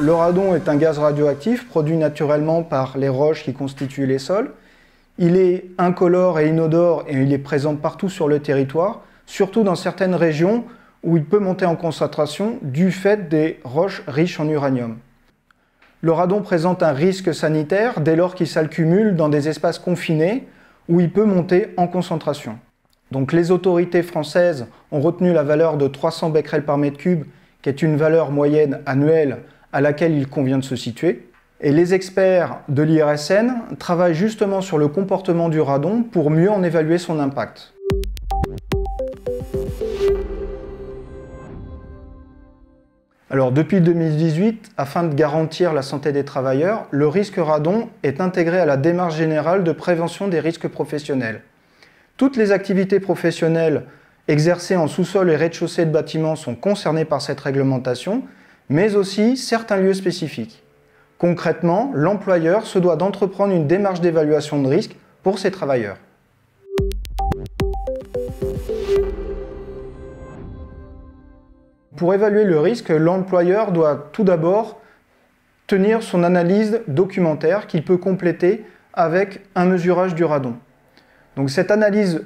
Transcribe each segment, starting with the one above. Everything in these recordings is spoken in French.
Le radon est un gaz radioactif produit naturellement par les roches qui constituent les sols. Il est incolore et inodore et il est présent partout sur le territoire, surtout dans certaines régions où il peut monter en concentration du fait des roches riches en uranium. Le radon présente un risque sanitaire dès lors qu'il s'accumule dans des espaces confinés où il peut monter en concentration. Donc les autorités françaises ont retenu la valeur de 300 becquerels par mètre cube, qui est une valeur moyenne annuelle à laquelle il convient de se situer. Et les experts de l'IRSN travaillent justement sur le comportement du radon pour mieux en évaluer son impact. Alors depuis 2018, afin de garantir la santé des travailleurs, le risque radon est intégré à la démarche générale de prévention des risques professionnels. Toutes les activités professionnelles exercées en sous-sol et rez-de-chaussée de bâtiments sont concernées par cette réglementation, mais aussi certains lieux spécifiques. Concrètement, l'employeur se doit d'entreprendre une démarche d'évaluation de risque pour ses travailleurs. Pour évaluer le risque, l'employeur doit tout d'abord tenir son analyse documentaire qu'il peut compléter avec un mesurage du radon. Donc cette analyse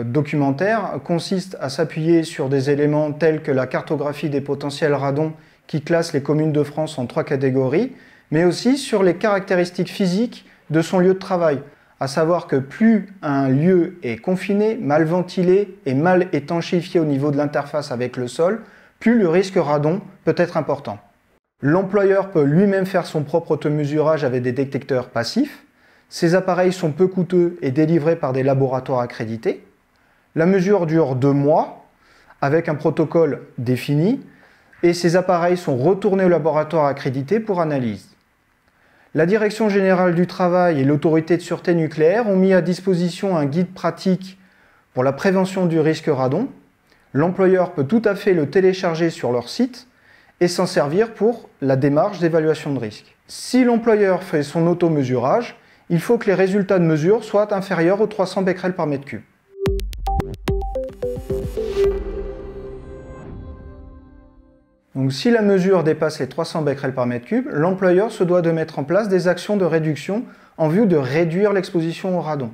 documentaire consiste à s'appuyer sur des éléments tels que la cartographie des potentiels radon qui classe les communes de France en 3 catégories, mais aussi sur les caractéristiques physiques de son lieu de travail, à savoir que plus un lieu est confiné, mal ventilé et mal étanchéifié au niveau de l'interface avec le sol, plus le risque radon peut être important. L'employeur peut lui-même faire son propre automesurage avec des détecteurs passifs. Ces appareils sont peu coûteux et délivrés par des laboratoires accrédités. La mesure dure 2 mois avec un protocole défini et ces appareils sont retournés au laboratoire accrédité pour analyse. La Direction générale du travail et l'Autorité de sûreté nucléaire ont mis à disposition un guide pratique pour la prévention du risque radon. L'employeur peut tout à fait le télécharger sur leur site et s'en servir pour la démarche d'évaluation de risque. Si l'employeur fait son automesurage, il faut que les résultats de mesure soient inférieurs aux 300 becquerels par mètre cube. Donc, si la mesure dépasse les 300 becquerels par mètre cube, l'employeur se doit de mettre en place des actions de réduction en vue de réduire l'exposition au radon.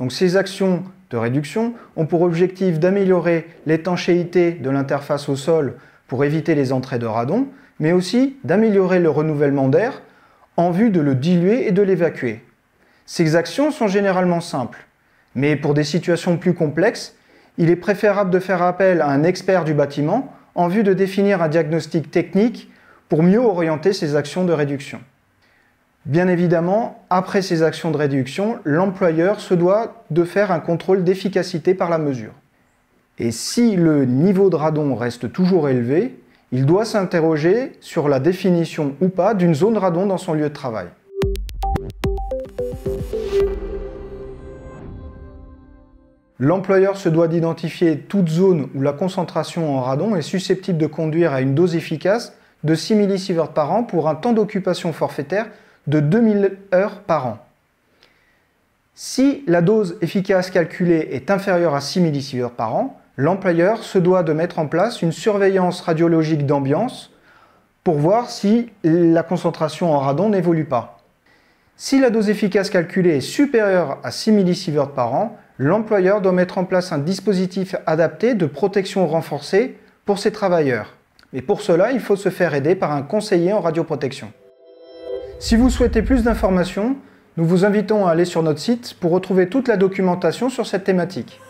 Donc, ces actions de réduction ont pour objectif d'améliorer l'étanchéité de l'interface au sol pour éviter les entrées de radon, mais aussi d'améliorer le renouvellement d'air en vue de le diluer et de l'évacuer. Ces actions sont généralement simples, mais pour des situations plus complexes, il est préférable de faire appel à un expert du bâtiment en vue de définir un diagnostic technique pour mieux orienter ces actions de réduction. Bien évidemment, après ces actions de réduction, l'employeur se doit de faire un contrôle d'efficacité par la mesure. Et si le niveau de radon reste toujours élevé, il doit s'interroger sur la définition ou pas d'une zone radon dans son lieu de travail. L'employeur se doit d'identifier toute zone où la concentration en radon est susceptible de conduire à une dose efficace de 6 millisieverts par an pour un temps d'occupation forfaitaire de 2000 heures par an. Si la dose efficace calculée est inférieure à 6 millisieverts par an, l'employeur se doit de mettre en place une surveillance radiologique d'ambiance pour voir si la concentration en radon n'évolue pas. Si la dose efficace calculée est supérieure à 6 millisieverts par an, l'employeur doit mettre en place un dispositif adapté de protection renforcée pour ses travailleurs. Et pour cela, il faut se faire aider par un conseiller en radioprotection. Si vous souhaitez plus d'informations, nous vous invitons à aller sur notre site pour retrouver toute la documentation sur cette thématique.